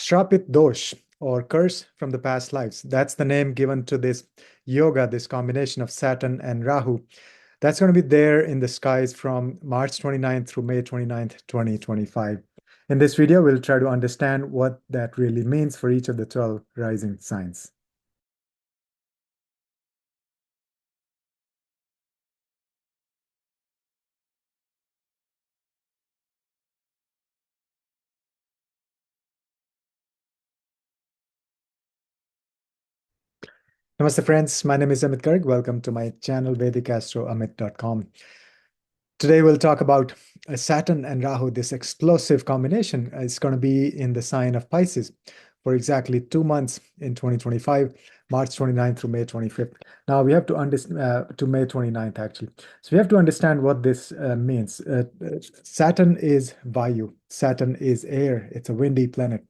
Shrapit dosh, or curse from the past lives. That's the name given to this yoga, this combination of Saturn and Rahu. That's going to be there in the skies from March 29th through May 29th, 2025. In this video, we'll try to understand what that really means for each of the 12 rising signs. Namaste friends, my name is Amit Garg. Welcome to my channel VedicAstroAmit.com. Today we'll talk about Saturn and Rahu. This explosive combination is going to be in the sign of Pisces for exactly 2 months in 2025, March 29th through May 25th. Now we have to understand to May 29th actually. So we have to understand what this means. Saturn is Vayu. Saturn is air. It's a windy planet.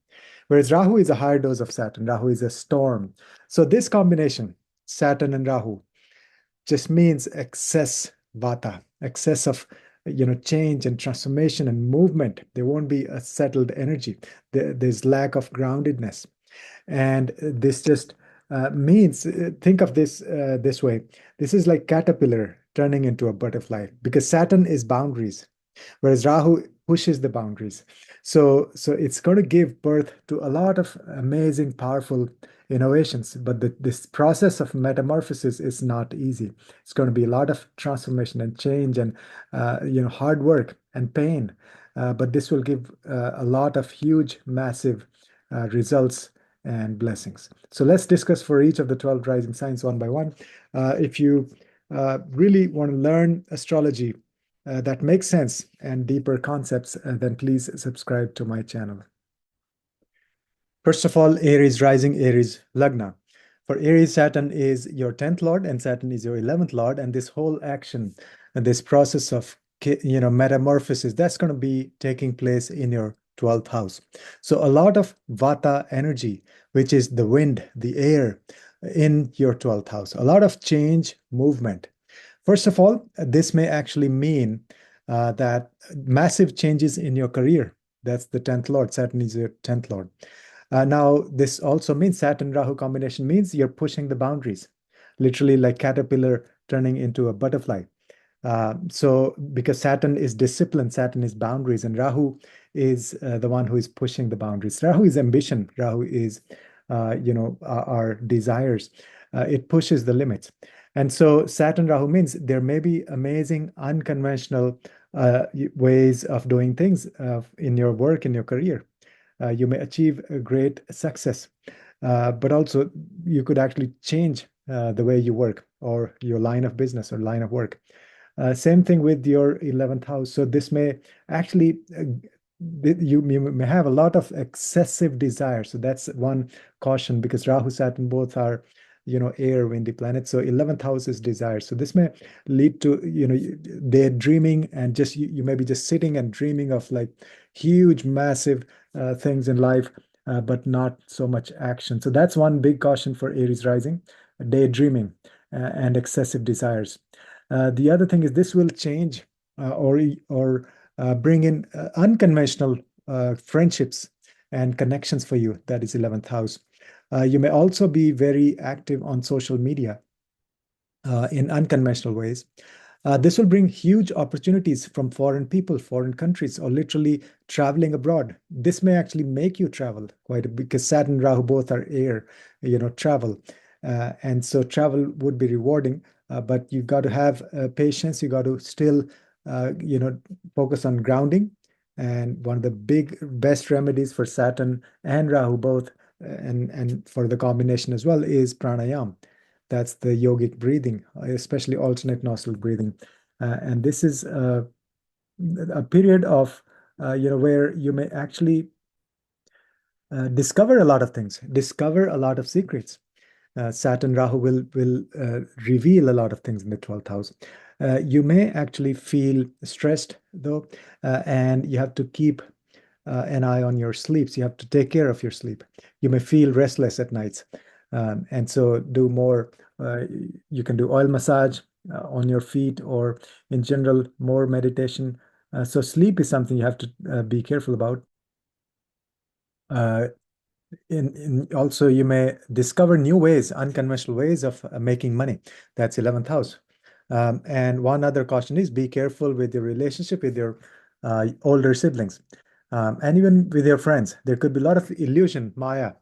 Whereas Rahu is a higher dose of Saturn. Rahu is a storm. So this combination, Saturn and Rahu, just means excess vata, excess of change and transformation and movement. There won't be a settled energy. There's lack of groundedness. And this just means, think of this this way. This is like caterpillar turning into a butterfly because Saturn is boundaries, whereas Rahu pushes the boundaries. So it's going to give birth to a lot of amazing, powerful innovations. But this process of metamorphosis is not easy. It's going to be a lot of transformation and change and hard work and pain. But this will give a lot of huge, massive results and blessings. So let's discuss for each of the 12 rising signs one by one. If you really want to learn astrology that makes sense and deeper concepts, then please subscribe to my channel. First of all, Aries rising, Aries Lagna. For Aries, Saturn is your 10th lord and Saturn is your 11th lord. And this whole action and this process of metamorphosis, that's going to be taking place in your 12th house. So a lot of Vata energy, which is the wind, the air in your 12th house. A lot of change, movement. First of all, this may actually mean that massive changes in your career. That's the 10th lord. Saturn is your 10th lord. Now, this also means Saturn-Rahu combination means you're pushing the boundaries, literally like caterpillar turning into a butterfly. So because Saturn is discipline, Saturn is boundaries, and Rahu is the one who is pushing the boundaries. Rahu is ambition. Rahu is, our desires. It pushes the limits. And so Saturn Rahu means there may be amazing, unconventional ways of doing things in your work, in your career. You may achieve a great success, but also you could actually change the way you work or your line of business or line of work. Same thing with your 11th house. So this may actually, you may have a lot of excessive desire. So that's one caution because Rahu, Saturn both are air, windy planets. So 11th house is desire. So this may lead to, daydreaming and just, you may be just sitting and dreaming of like huge, massive things in life, but not so much action. So that's one big caution for Aries rising, daydreaming and excessive desires. The other thing is this will change or bring in unconventional friendships and connections for you. That is 11th house. You may also be very active on social media in unconventional ways. This will bring huge opportunities from foreign people, foreign countries, or literally traveling abroad. This may actually make you travel quite a bit because Saturn and Rahu both are air, travel. And so travel would be rewarding, but you've got to have patience. You got to still, focus on grounding. And one of the best remedies for Saturn and Rahu both, and for the combination as well, is pranayam. That's the yogic breathing, especially alternate nostril breathing. And this is a period of, where you may actually discover a lot of things, discover a lot of secrets. Saturn Rahu will reveal a lot of things in the 12th house. You may actually feel stressed though, and you have to keep an eye on your sleeps. You have to take care of your sleep. You may feel restless at nights. And so do more, you can do oil massage on your feet or in general, more meditation. So sleep is something you have to be careful about. Also, you may discover new ways, unconventional ways of making money. That's 11th house. And one other caution is be careful with your relationship with your older siblings, and even with your friends. There could be a lot of illusion, Maya,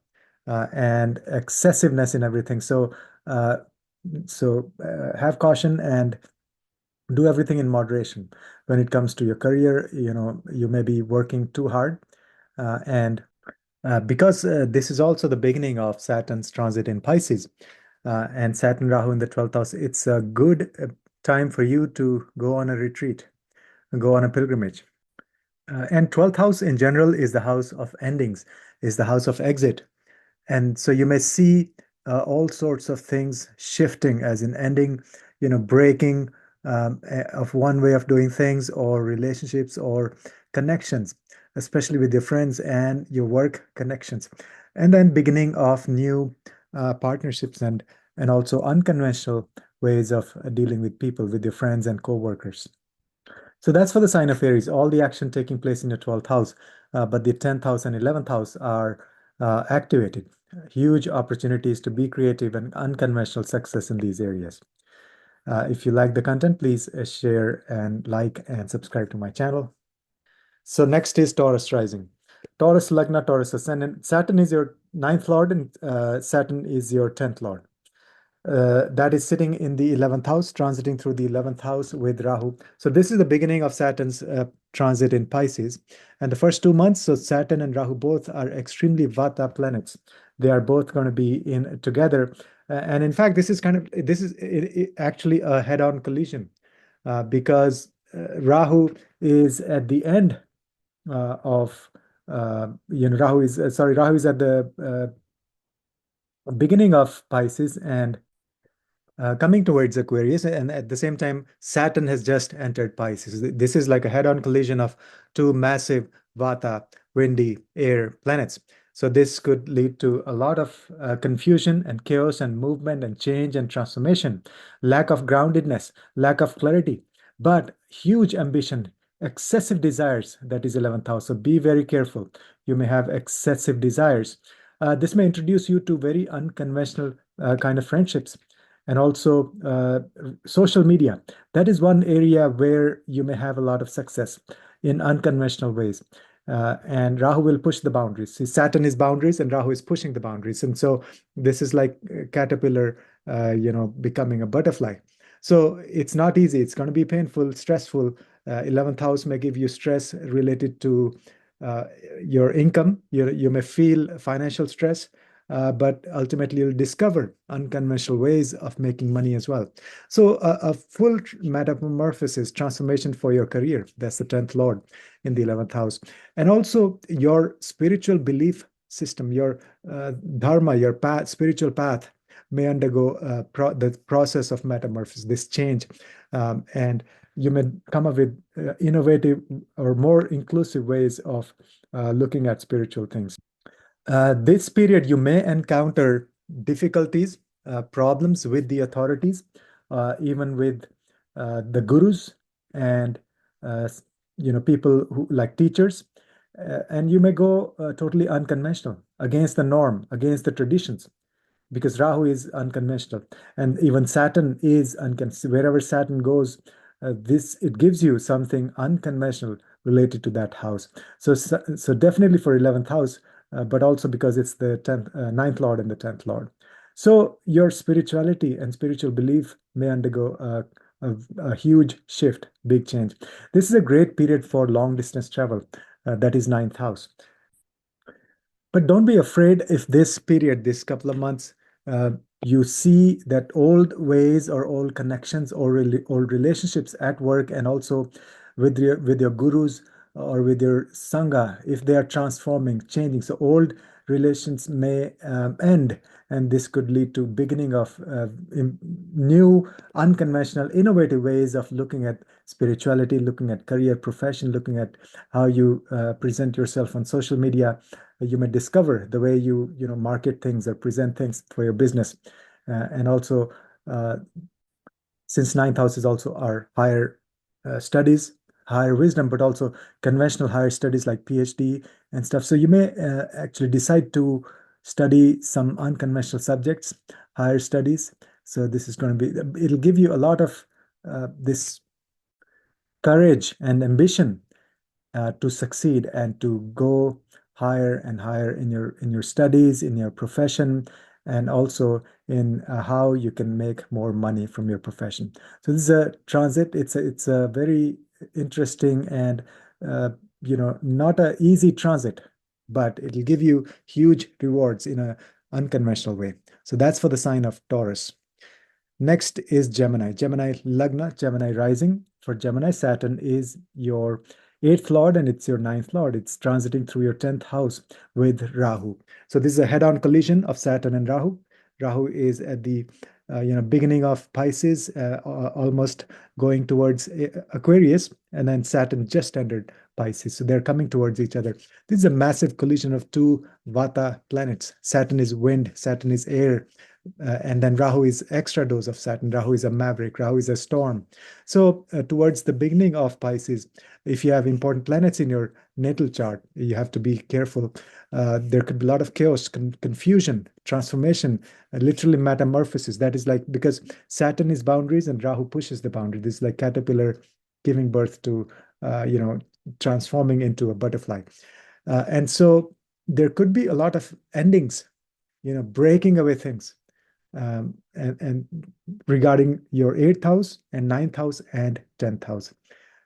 and excessiveness in everything. Uh, have caution and do everything in moderation. When it comes to your career, you may be working too hard, and because this is also the beginning of Saturn's transit in Pisces, and Saturn Rahu in the 12th house, it's a good time for you to go on a retreat, go on a pilgrimage. And 12th house in general is the house of endings, is the house of exit. And so you may see all sorts of things shifting, as in ending, breaking of one way of doing things, or relationships, or connections, especially with your friends and your work connections. And then beginning of new partnerships, and also unconventional ways of dealing with people, with your friends and co-workers. So that's for the sign of Aries, all the action taking place in your 12th house. But the 10th house and 11th house are activated. Huge opportunities to be creative and unconventional success in these areas. If you like the content, please share and like and subscribe to my channel. So next is Taurus rising. Taurus Lagna, Taurus Ascendant. Saturn is your ninth lord, and Saturn is your 10th lord. That is sitting in the 11th house, transiting through the 11th house with Rahu. So this is the beginning of Saturn's transit in Pisces. And the first 2 months, so Saturn and Rahu both are extremely Vata planets. They are both going to be in together. And in fact, this is actually a head-on collision, because Rahu is at the end of Rahu is at the beginning of Pisces, and coming towards Aquarius, and at the same time, Saturn has just entered Pisces. This is like a head-on collision of two massive Vata, windy air planets. So this could lead to a lot of confusion and chaos and movement and change and transformation, lack of groundedness, lack of clarity, but huge ambition, excessive desires. That is 11th house. So be very careful. You may have excessive desires. This may introduce you to very unconventional kind of friendships, and also social media. That is one area where you may have a lot of success in unconventional ways. And Rahu will push the boundaries. See, Saturn is boundaries, and Rahu is pushing the boundaries. And so this is like a caterpillar, becoming a butterfly. So it's not easy. It's going to be painful, stressful. 11th house may give you stress related to uh, your income. You may feel financial stress, but ultimately you'll discover unconventional ways of making money as well. So a full metamorphosis, transformation for your career. That's the 10th Lord in the 11th house. And also your spiritual belief system, your dharma, your path, spiritual path may undergo the process of metamorphosis, this change. And you may come up with innovative or more inclusive ways of looking at spiritual things. This period, you may encounter difficulties, problems with the authorities, even with the gurus and people who like teachers, and you may go totally unconventional, against the norm, against the traditions, because Rahu is unconventional, and even Saturn is unconventional. Wherever Saturn goes, this it gives you something unconventional related to that house. So definitely for 11th house, but also because it's the 9th lord and the 10th lord. So your spirituality and spiritual belief may undergo a huge shift, big change. This is a great period for long distance travel. That is 9th house. But don't be afraid if this period, this couple of months, you see that old ways or old connections or old relationships at work, and also with your gurus or with your sangha, if they are transforming, changing. So old relations may end, and this could lead to beginning of new, unconventional, innovative ways of looking at spirituality, looking at career, profession, looking at how you present yourself on social media. You may discover the way you market things or present things for your business. And also, since ninth house is also our higher studies, higher wisdom, but also conventional higher studies like PhD and stuff. So you may actually decide to study some unconventional subjects, higher studies. So this is going to be, it'll give you a lot of this courage and ambition to succeed and to go higher and higher in your studies, in your profession, and also in how you can make more money from your profession. So this is a transit. It's a very interesting and uh, not a easy transit, but it'll give you huge rewards in a unconventional way. So that's for the sign of Taurus. Next is Gemini. Gemini Lagna, Gemini rising. For Gemini, Saturn is your eighth lord and it's your ninth lord. It's transiting through your 10th house with Rahu. So this is a head-on collision of Saturn and Rahu. Rahu is at the beginning of Pisces, almost going towards Aquarius, and then Saturn just entered Pisces. So they're coming towards each other. This is a massive collision of two Vata planets. Saturn is wind, Saturn is air, and then Rahu is extra dose of Saturn. Rahu is a maverick. Rahu is a storm. So towards the beginning of Pisces, if you have important planets in your natal chart, you have to be careful. There could be a lot of chaos, confusion, transformation, literally metamorphosis. That is like because Saturn is boundaries and Rahu pushes the boundary. This is like caterpillar giving birth to, transforming into a butterfly. And so there could be a lot of endings, breaking away things and regarding your eighth house and ninth house and 10th house.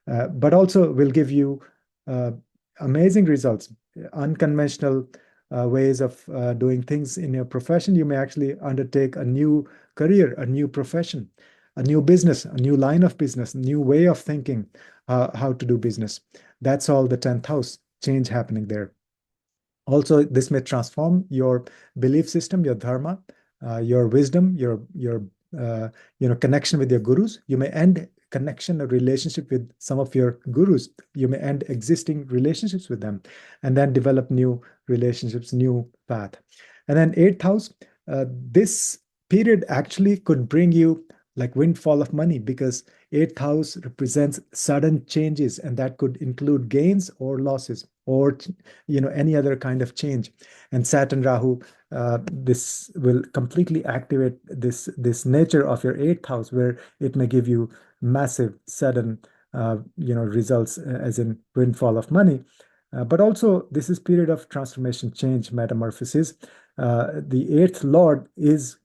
But also will give you uh, amazing results, unconventional ways of doing things in your profession. You may actually undertake a new career, a new profession, a new business, a new line of business, a new way of thinking how to do business. That's all the 10th house change happening there. Also, this may transform your belief system, your dharma, your wisdom, your connection with your gurus. You may end connection or relationship with some of your gurus. You may end existing relationships with them, and then develop new relationships, new path. And then eighth house, this period actually could bring you like windfall of money because eighth house represents sudden changes, and that could include gains or losses or any other kind of change. And Saturn Rahu, this will completely activate this nature of your eighth house, where it may give you massive sudden results, as in windfall of money. But also, this is period of transformation, change, metamorphosis. The eighth lord is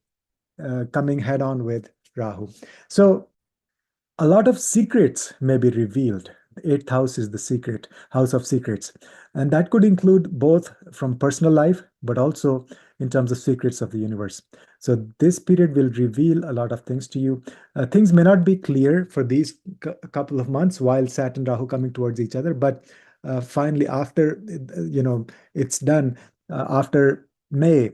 coming head on with Rahu. So a lot of secrets may be revealed. The eighth house is the secret, house of secrets. And that could include both from personal life, but also in terms of secrets of the universe. So this period will reveal a lot of things to you. Things may not be clear for these couple of months while Saturn Rahu coming towards each other, but finally after it's done, after May,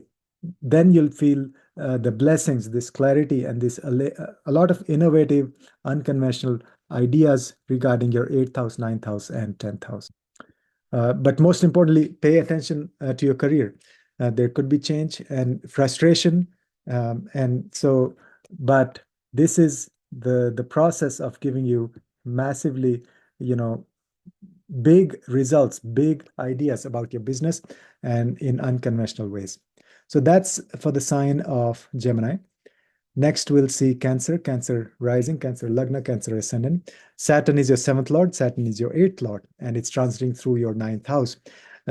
then you'll feel the blessings, this clarity, and this a lot of innovative, unconventional ideas regarding your eighth house, ninth house, and 10th house. But most importantly, pay attention to your career. There could be change and frustration, and so. But this is the process of giving you massively, big results, big ideas about your business, and in unconventional ways. So that's for the sign of Gemini. Next, we'll see Cancer, Cancer rising, Cancer Lagna, Cancer ascendant. Saturn is your seventh lord, Saturn is your eighth lord, and it's transiting through your ninth house.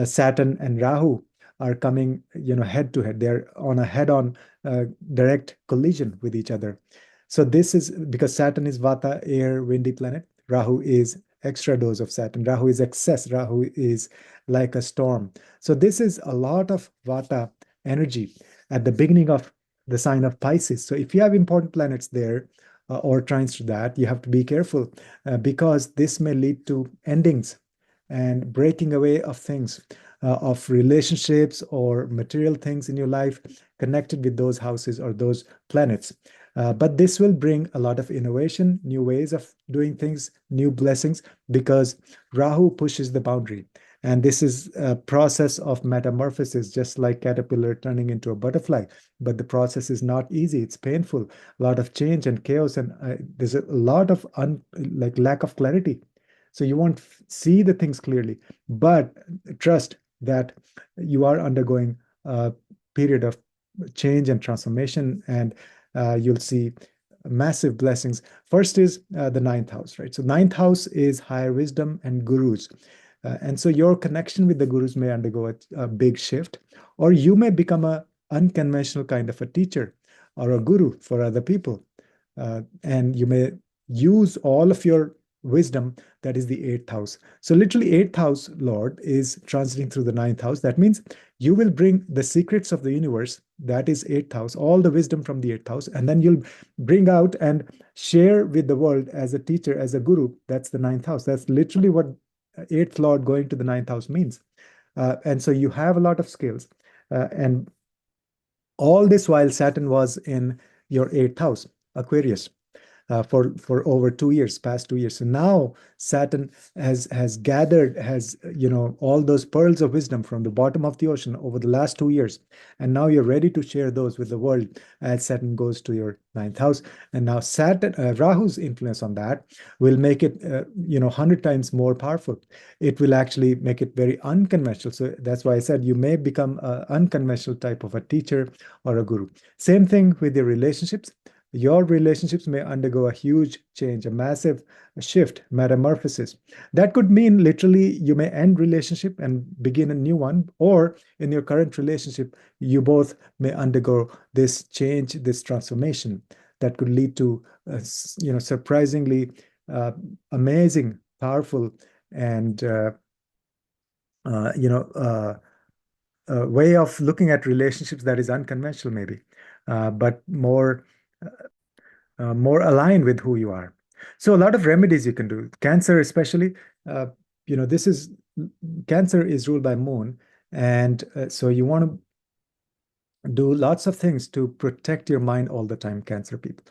Saturn and Rahu are coming, head to head. They're on a head-on direct collision with each other. So this is because Saturn is Vata, air, windy planet. Rahu is extra dose of Saturn. Rahu is excess. Rahu is like a storm. So this is a lot of Vata energy at the beginning of the sign of Pisces. So if you have important planets there or trines to that, you have to be careful because this may lead to endings and breaking away of things, of relationships or material things in your life connected with those houses or those planets. But this will bring a lot of innovation, new ways of doing things, new blessings, because Rahu pushes the boundary. And this is a process of metamorphosis, just like caterpillar turning into a butterfly. But the process is not easy. It's painful, a lot of change and chaos, and there's a lot of lack of clarity. So you won't see the things clearly, but trust that you are undergoing a period of change and transformation, and you'll see massive blessings. First is the ninth house, right? So ninth house is higher wisdom and gurus. And so your connection with the gurus may undergo a big shift, or you may become a unconventional kind of a teacher or a guru for other people. And you may use all of your wisdom, that is the eighth house. So literally eighth house Lord is transiting through the ninth house. That means you will bring the secrets of the universe, that is eighth house, all the wisdom from the eighth house, and then you'll bring out and share with the world as a teacher, as a guru. That's the ninth house. That's literally what eighth Lord going to the ninth house means. And so you have a lot of skills. And all this while Saturn was in your eighth house, Aquarius, for over 2 years, past 2 years. So now Saturn has gathered, has all those pearls of wisdom from the bottom of the ocean over the last 2 years, and now you're ready to share those with the world as Saturn goes to your ninth house. And now Saturn, Rahu's influence on that will make it 100 times more powerful. It will actually make it very unconventional. So that's why I said you may become an unconventional type of a teacher or a guru. Same thing with your relationships. Your relationships may undergo a huge change, a massive shift, metamorphosis. That could mean literally you may end relationship and begin a new one, or in your current relationship, you both may undergo this change, this transformation that could lead to surprisingly amazing, powerful, and way of looking at relationships that is unconventional, maybe, but more aligned with who you are. So a lot of remedies you can do. Cancer, especially, uh, this is Cancer is ruled by Moon, and so you want to do lots of things to protect your mind all the time, Cancer people.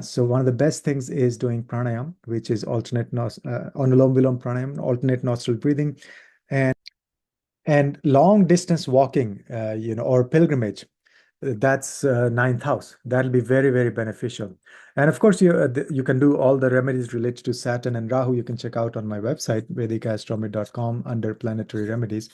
So one of the best things is doing pranayam, which is Anulom Vilom pranayam, alternate nostril breathing, and long distance walking, or pilgrimage. That's ninth house. That'll be very, very beneficial. And of course, you can do all the remedies related to Saturn and Rahu. You can check out on my website, VedicAstrology.com, under planetary remedies.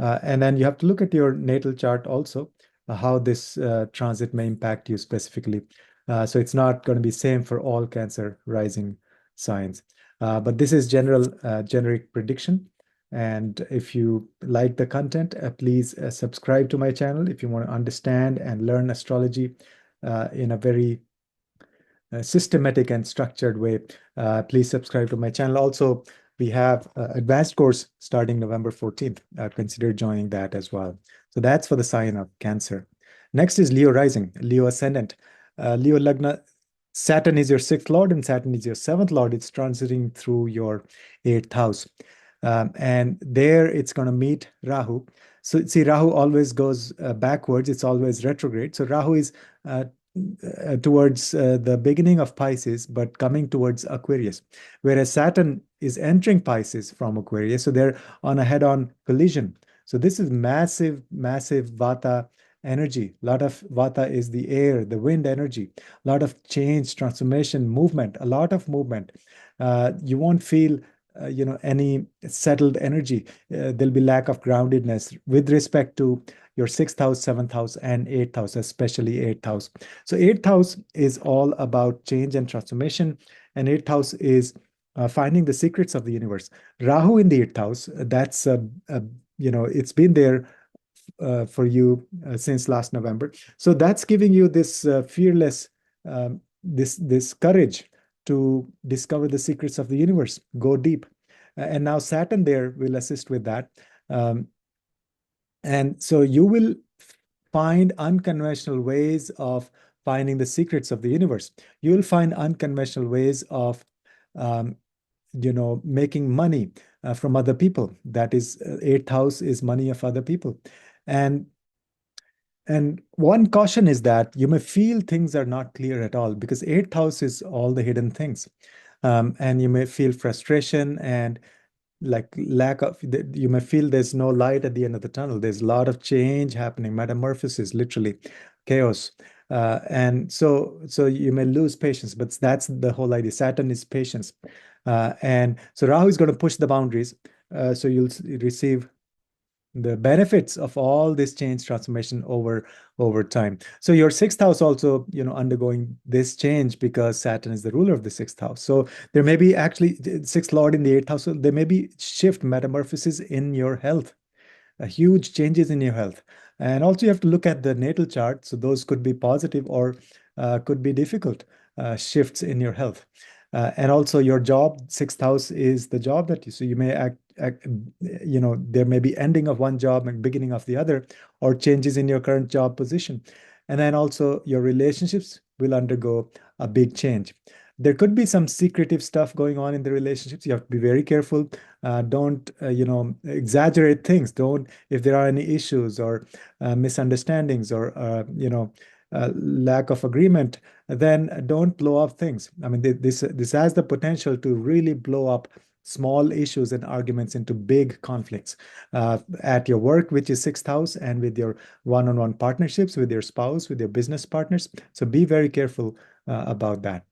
And then you have to look at your natal chart also, how this transit may impact you specifically. So it's not going to be same for all Cancer rising signs. But this is generic prediction. And if you like the content, please subscribe to my channel if you want to understand and learn astrology in a very systematic and structured way. Please subscribe to my channel. Also, we have advanced course starting November 14th. Consider joining that as well. So that's for the sign of Cancer. Next is Leo rising, Leo ascendant. Leo Lagna, Saturn is your sixth lord and Saturn is your seventh lord. It's transiting through your eighth house. And there it's going to meet Rahu. So see, Rahu always goes backwards. It's always retrograde. So Rahu is towards the beginning of Pisces, but coming towards Aquarius, whereas Saturn is entering Pisces from Aquarius. So they're on a head-on collision. So this is massive, massive Vata energy. A lot of Vata is the air, the wind energy. A lot of change, transformation, movement, a lot of movement. You won't feel any settled energy. There'll be lack of groundedness with respect to your sixth house, seventh house, and eighth house, especially eighth house. So eighth house is all about change and transformation, and eighth house is finding the secrets of the universe. Rahu in the eighth house, that's it's been there for you since last November. So that's giving you this fearless, this courage to discover the secrets of the universe, go deep. And now Saturn there will assist with that. And so you will find unconventional ways of finding the secrets of the universe. You will find unconventional ways of, making money from other people. That is, eighth house is money of other people. And one caution is that you may feel things are not clear at all, because eighth house is all the hidden things. And you may feel frustration and like you may feel there's no light at the end of the tunnel. There's a lot of change happening, metamorphosis, literally chaos. And so you may lose patience, but that's the whole idea. Saturn is patience. And so Rahu is going to push the boundaries. So you'll receive the benefits of all this change transformation over time. So your sixth house also, undergoing this change because Saturn is the ruler of the sixth house. So there may be actually sixth lord in the eighth house. So there may be shift metamorphosis in your health, huge changes in your health. And also, you have to look at the natal chart. So, those could be positive or could be difficult shifts in your health. And also, your job, sixth house is the job that so you may there may be ending of one job and beginning of the other, or changes in your current job position. And then also, your relationships will undergo a big change. There could be some secretive stuff going on in the relationships. You have to be very careful. Don't exaggerate things. Don't, if there are any issues or misunderstandings or lack of agreement, then don't blow up things. I mean, this has the potential to really blow up small issues and arguments into big conflicts at your work, which is sixth house, and with your one-on-one partnerships with your spouse, with your business partners. So be very careful about that.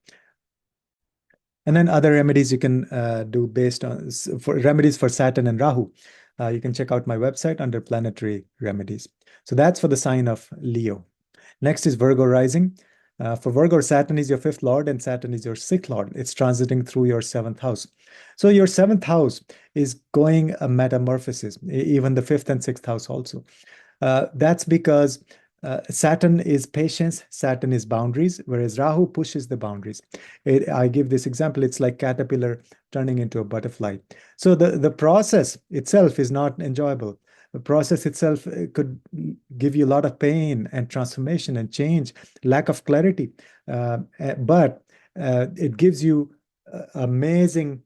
And then other remedies you can do based on for remedies for Saturn and Rahu. You can check out my website under planetary remedies. So that's for the sign of Leo. Next is Virgo rising. For Virgo, Saturn is your fifth lord and Saturn is your sixth lord. It's transiting through your seventh house. So your seventh house is going a metamorphosis, even the fifth and sixth house also. That's because Saturn is patience, Saturn is boundaries, whereas Rahu pushes the boundaries. I give this example, it's like caterpillar turning into a butterfly. So the process itself is not enjoyable. The process itself could give you a lot of pain and transformation and change, lack of clarity. But it gives you amazing,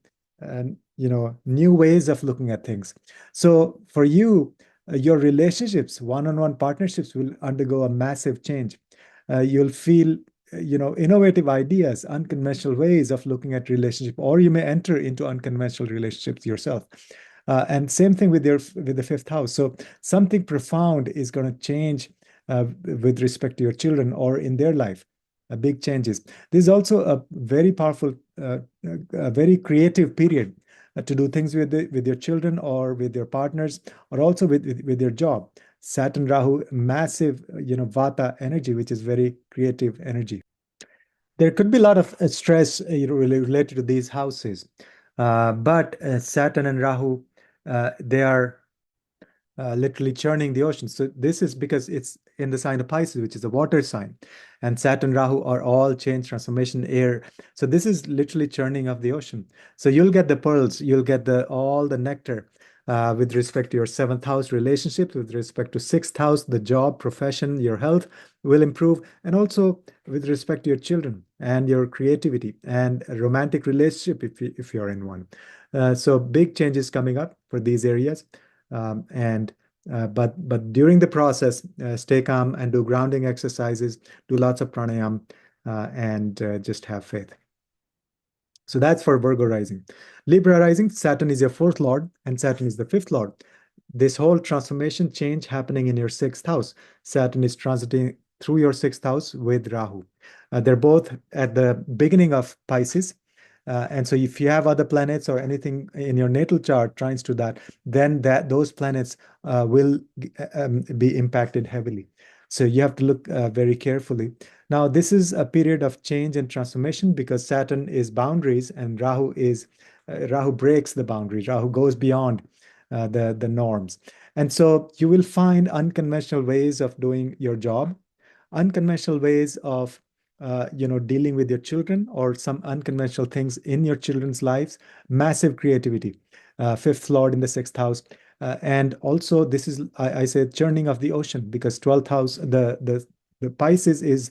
new ways of looking at things. So for you, your relationships, one-on-one partnerships will undergo a massive change. You'll feel, innovative ideas, unconventional ways of looking at relationship, or you may enter into unconventional relationships yourself. And same thing with the fifth house. So something profound is going to change with respect to your children or in their life. Big changes. This is also a very powerful, a very creative period to do things with your children or with your partners, or also with your job. Saturn Rahu, massive, Vata energy, which is very creative energy. There could be a lot of stress related to these houses, but Saturn and Rahu, they are literally churning the ocean. So this is because it's in the sign of Pisces, which is a water sign, and Saturn, Rahu are all change, transformation, air. So this is literally churning of the ocean. So you'll get the pearls, you'll get all the nectar with respect to your seventh house relationships, with respect to sixth house, the job, profession, your health will improve, and also with respect to your children and your creativity and a romantic relationship if you're in one. So big changes coming up for these areas. But during the process, stay calm and do grounding exercises, do lots of pranayam, and just have faith. So that's for Virgo rising. Libra rising, Saturn is your fourth lord and Saturn is the fifth lord. This whole transformation change happening in your sixth house. Saturn is transiting through your sixth house with Rahu. They're both at the beginning of Pisces. And so if you have other planets or anything in your natal chart trines to that, then those planets will be impacted heavily. So you have to look very carefully. Now, this is a period of change and transformation because Saturn is boundaries and Rahu breaks the boundaries. Rahu goes beyond the norms. And so you will find unconventional ways of doing your job, unconventional ways of dealing with your children or some unconventional things in your children's lives, massive creativity. Fifth lord in the sixth house. And also this is, I say, churning of the ocean because 12th house, the Pisces is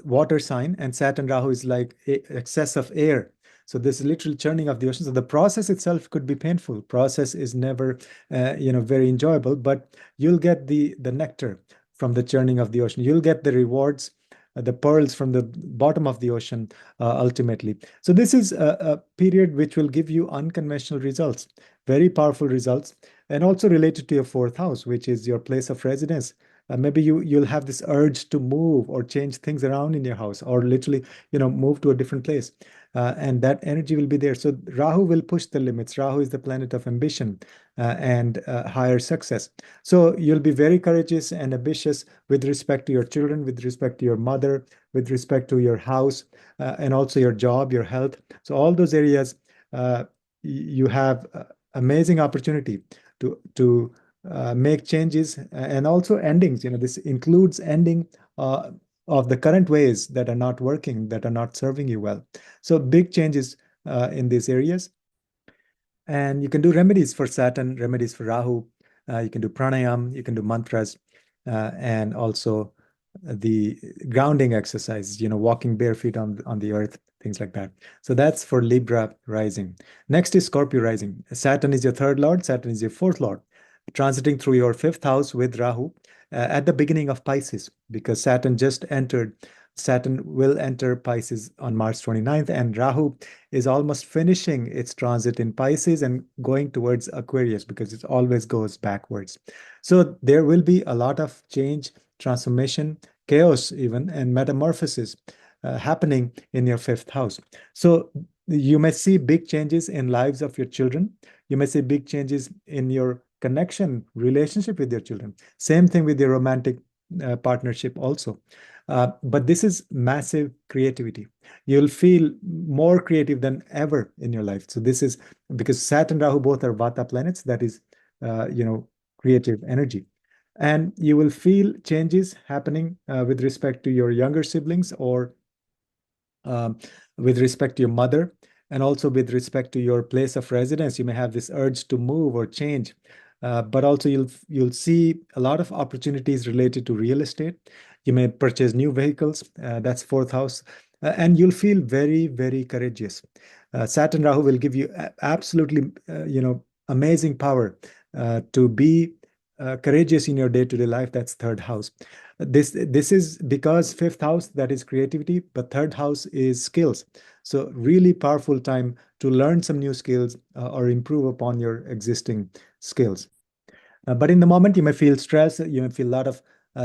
water sign and Saturn Rahu is like excess of air. So this is literally churning of the ocean. So the process itself could be painful. Process is never, very enjoyable, but you'll get the nectar from the churning of the ocean. You'll get the rewards, the pearls from the bottom of the ocean, ultimately. So this is a period which will give you unconventional results, very powerful results, and also related to your fourth house, which is your place of residence. Maybe you'll have this urge to move or change things around in your house, or literally, move to a different place. And that energy will be there. So Rahu will push the limits. Rahu is the planet of ambition and higher success. So you'll be very courageous and ambitious with respect to your children, with respect to your mother, with respect to your house, and also your job, your health. So all those areas, you have amazing opportunity to make changes and also endings. This includes ending uh, of the current ways that are not working, that are not serving you well. So big changes in these areas. And you can do remedies for Saturn, remedies for Rahu. You can do pranayam, you can do mantras, and also the grounding exercise, walking bare feet on the earth, things like that. So that's for Libra rising. Next is Scorpio rising. Saturn is your third lord, Saturn is your fourth lord, transiting through your fifth house with Rahu at the beginning of Pisces, because Saturn will enter Pisces on March 29th, and Rahu is almost finishing its transit in Pisces and going towards Aquarius, because it always goes backwards. So there will be a lot of change, transformation, chaos, even, and metamorphosis happening in your fifth house. So you may see big changes in lives of your children. You may see big changes in your connection, relationship with your children. Same thing with your romantic partnership also. But this is massive creativity. You'll feel more creative than ever in your life. So this is because Saturn, Rahu, both are Vata planets. That is, creative energy. And you will feel changes happening with respect to your younger siblings, or um, with respect to your mother, and also with respect to your place of residence. You may have this urge to move or change, but also you'll see a lot of opportunities related to real estate. You may purchase new vehicles. That's fourth house, and you'll feel very, very courageous. Saturn Rahu will give you absolutely, amazing power to be courageous in your day-to-day life. That's third house. This is because fifth house, that is creativity, but third house is skills. So really powerful time to learn some new skills or improve upon your existing skills. But in the moment, you may feel stress, you may feel a lot of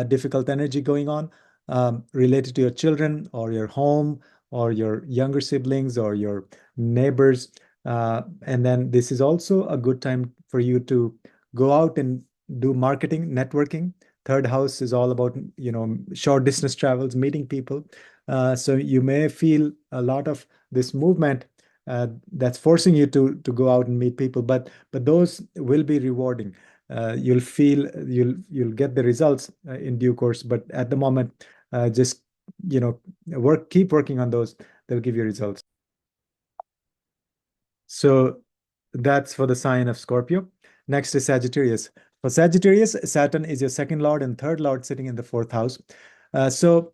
difficult energy going on related to your children or your home or your younger siblings or your neighbors. And then this is also a good time for you to go out and do marketing, networking. Third house is all about, short distance travels, meeting people. So you may feel a lot of this movement that's forcing you to go out and meet people, but those will be rewarding. You'll get the results in due course, but at the moment, just keep working on those. They'll give you results. So that's for the sign of Scorpio. Next is Sagittarius. For Sagittarius, Saturn is your second lord and third lord sitting in the fourth house. So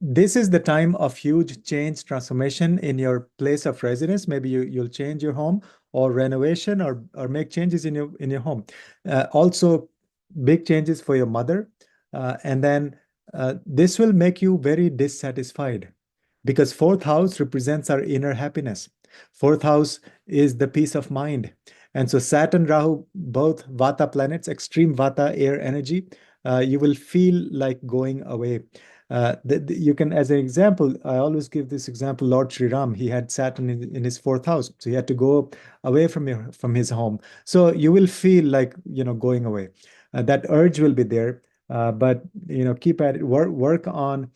this is the time of huge change, transformation in your place of residence. Maybe you'll change your home, or renovation, or make changes in your home. Also, big changes for your mother. And then this will make you very dissatisfied, because fourth house represents our inner happiness. Fourth house is the peace of mind. And so Saturn, Rahu, both Vata planets, extreme Vata air energy, you will feel like going away. You can, as an example, I always give this example. Lord Sri Ram, he had Saturn in his fourth house, so he had to go away from his home. So you will feel like going away. That urge will be there, but keep at it. Work on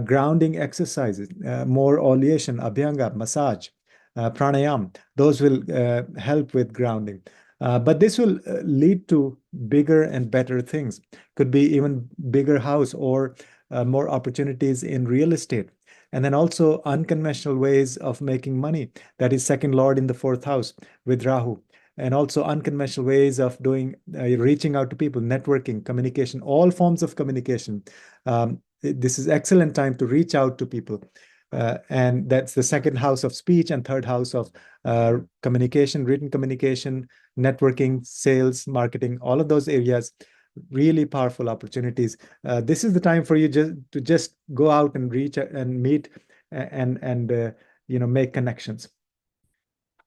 grounding exercises, more oleation, abhyanga, massage, pranayam. Those will help with grounding. But this will lead to bigger and better things. Could be even bigger house, or more opportunities in real estate. And then also unconventional ways of making money. That is second lord in the fourth house with Rahu. And also unconventional ways of reaching out to people, networking, communication, all forms of communication. This is excellent time to reach out to people. And that's the second house of speech and third house of communication, written communication, networking, sales, marketing, all of those areas. Really powerful opportunities. This is the time for you to just go out and reach and meet and make connections.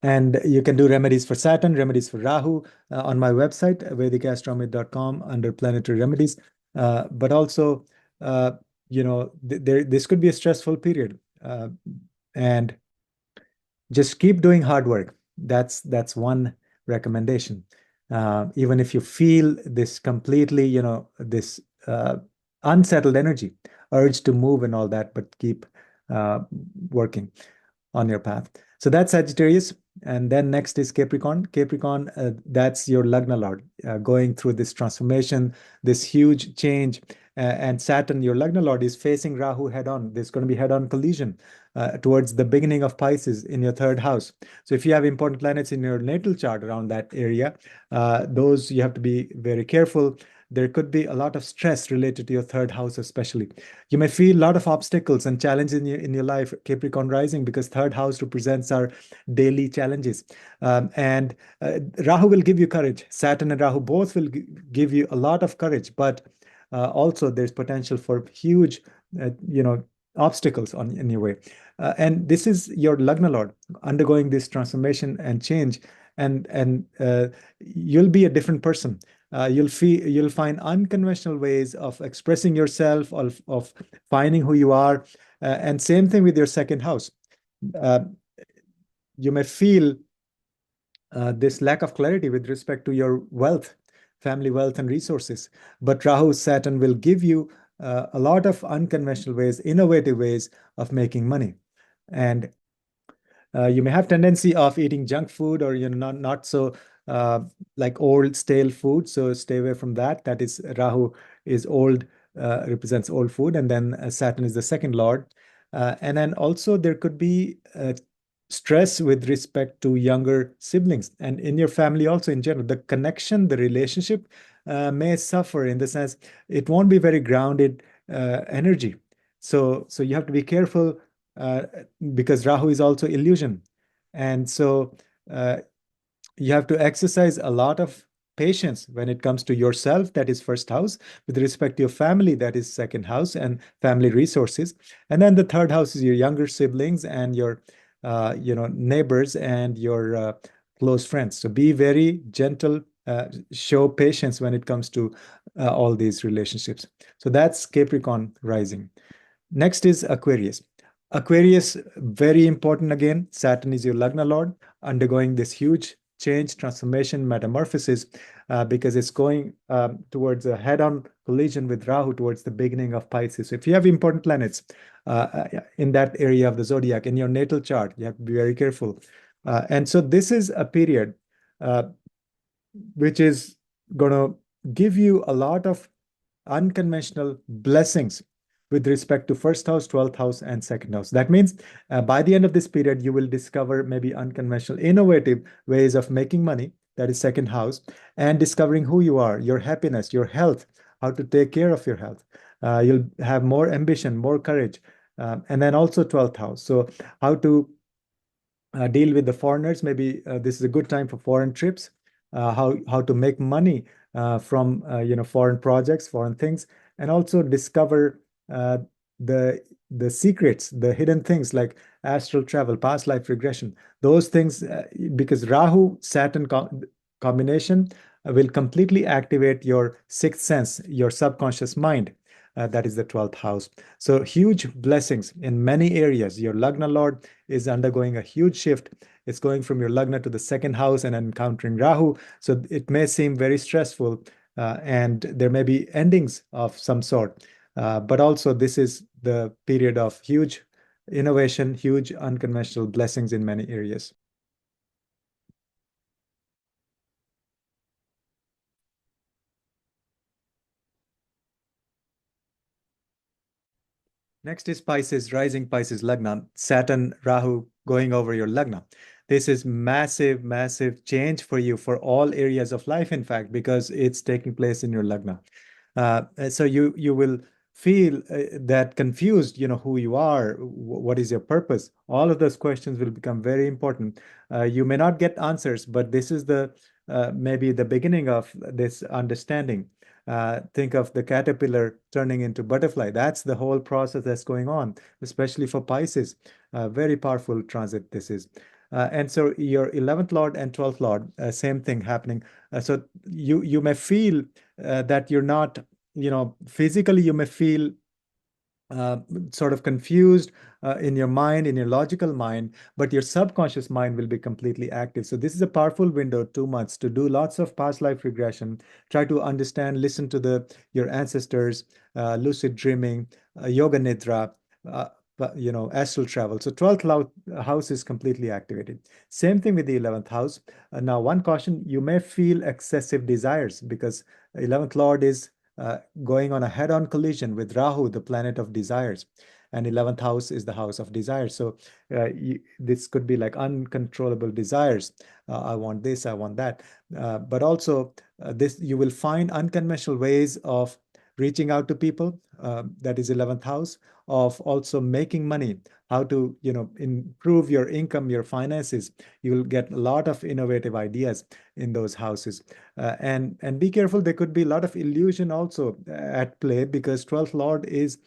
And you can do remedies for Saturn, remedies for Rahu on my website, VedicAstrology.com, under planetary remedies. But also, uh, this could be a stressful period. And just keep doing hard work. That's one recommendation. Even if you feel this completely, this uh, unsettled energy, urge to move and all that, but keep uh, working on your path. So that's Sagittarius. And then next is Capricorn. Capricorn, that's your Lagna Lord, going through this transformation, this huge change. And Saturn, your Lagna Lord, is facing Rahu head on. There's going to be head on collision towards the beginning of Pisces in your third house. So if you have important planets in your natal chart around that area, those you have to be very careful. There could be a lot of stress related to your third house, especially. You may feel a lot of obstacles and challenges in your life, Capricorn rising, because third house represents our daily challenges. And Rahu will give you courage. Saturn and Rahu both will give you a lot of courage, but also there's potential for huge, obstacles in your way. And this is your Lagna Lord undergoing this transformation and change, and you'll be a different person. You'll find unconventional ways of expressing yourself, of finding who you are, and same thing with your second house. Uh, you may feel this lack of clarity with respect to your wealth, family wealth, and resources. But Rahu Saturn will give you a lot of unconventional ways, innovative ways of making money. And you may have tendency of eating junk food, or not so uh, like old stale food. So stay away from that. That is, Rahu is old, represents old food, and then Saturn is the second lord. And then also there could be stress with respect to younger siblings, and in your family also in general. The connection, the relationship may suffer, in the sense it won't be very grounded energy. So you have to be careful, uh, because Rahu is also illusion. And so uh, you have to exercise a lot of patience when it comes to yourself, that is first house, with respect to your family, that is second house, and family resources. And then the third house is your younger siblings and your neighbors and your close friends. So be very gentle, show patience when it comes to all these relationships. So that's Capricorn rising. Next is Aquarius. Aquarius, very important again. Saturn is your Lagna Lord, undergoing this huge change, transformation, metamorphosis, because it's going towards a head-on collision with Rahu towards the beginning of Pisces. So if you have important planets in that area of the zodiac in your natal chart, you have to be very careful. And so this is a period uh, which is going to give you a lot of unconventional blessings with respect to first house, 12th house, and second house. That means by the end of this period, you will discover maybe unconventional, innovative ways of making money. That is second house, and discovering who you are, your happiness, your health, how to take care of your health. You'll have more ambition, more courage, and then also 12th house. So how to deal with the foreigners. Maybe this is a good time for foreign trips. How to make money from foreign projects, foreign things, and also discover uh, the secrets, the hidden things like astral travel, past life regression. Those things, because Rahu Saturn combination will completely activate your sixth sense, your subconscious mind. That is the 12th house. So huge blessings in many areas. Your Lagna Lord is undergoing a huge shift. It's going from your Lagna to the second house and encountering Rahu. So it may seem very stressful, and there may be endings of some sort. But also, this is the period of huge innovation, huge unconventional blessings in many areas. Next is Pisces, rising Pisces Lagna, Saturn, Rahu going over your Lagna. This is massive, massive change for you for all areas of life, in fact, because it's taking place in your Lagna. So you will feel that confused, who you are, what is your purpose. All of those questions will become very important. You may not get answers, but this is the maybe the beginning of this understanding. Think of the caterpillar turning into butterfly. That's the whole process that's going on, especially for Pisces. Very powerful transit this is. And so your 11th lord and 12th lord, same thing happening. So you may feel that you're not, physically you may feel uh, sort of confused in your mind, in your logical mind, but your subconscious mind will be completely active. So this is a powerful window, 2 months, to do lots of past life regression, try to understand, listen to your ancestors, lucid dreaming, yoga nidra, uh, astral travel. So 12th house is completely activated. Same thing with the 11th house. Now, one caution, you may feel excessive desires because 11th lord is going on a head-on collision with Rahu, the planet of desires. And 11th house is the house of desires. So this could be like uncontrollable desires. I want this, I want that. But also, this you will find unconventional ways of reaching out to people. That is 11th house, of also making money, how to improve your income, your finances. You will get a lot of innovative ideas in those houses. And be careful, there could be a lot of illusion also at play, because 12th lord is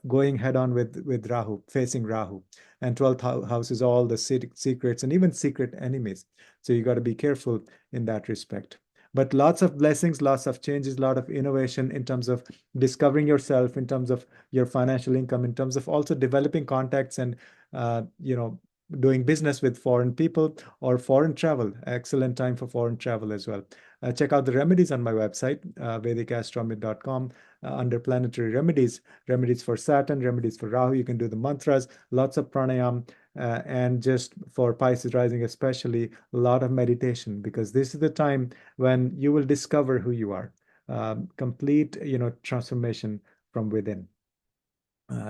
going head on with Rahu, facing Rahu. And 12th house is all the secrets and even secret enemies. So you got to be careful in that respect. But lots of blessings, lots of changes, a lot of innovation in terms of discovering yourself, in terms of your financial income, in terms of also developing contacts and uh, you know doing business with foreign people or foreign travel. Excellent time for foreign travel as well. Check out the remedies on my website, VedicAstrology.com, under planetary remedies, remedies for Saturn, remedies for Rahu. You can do the mantras, lots of pranayam, and just for Pisces rising, especially a lot of meditation, because this is the time when you will discover who you are. Complete, transformation from within.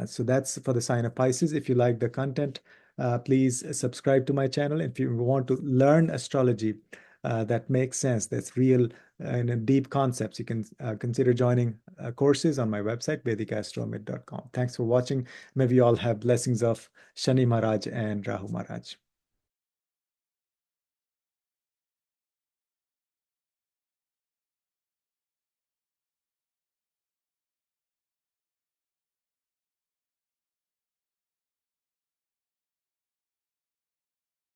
So that's for the sign of Pisces. If you like the content, please subscribe to my channel. If you want to learn astrology that makes sense, that's real and deep concepts, you can consider joining courses on my website, VedicAstrology.com. Thanks for watching. Maybe you all have blessings of Shani Maharaj and Rahu Maharaj.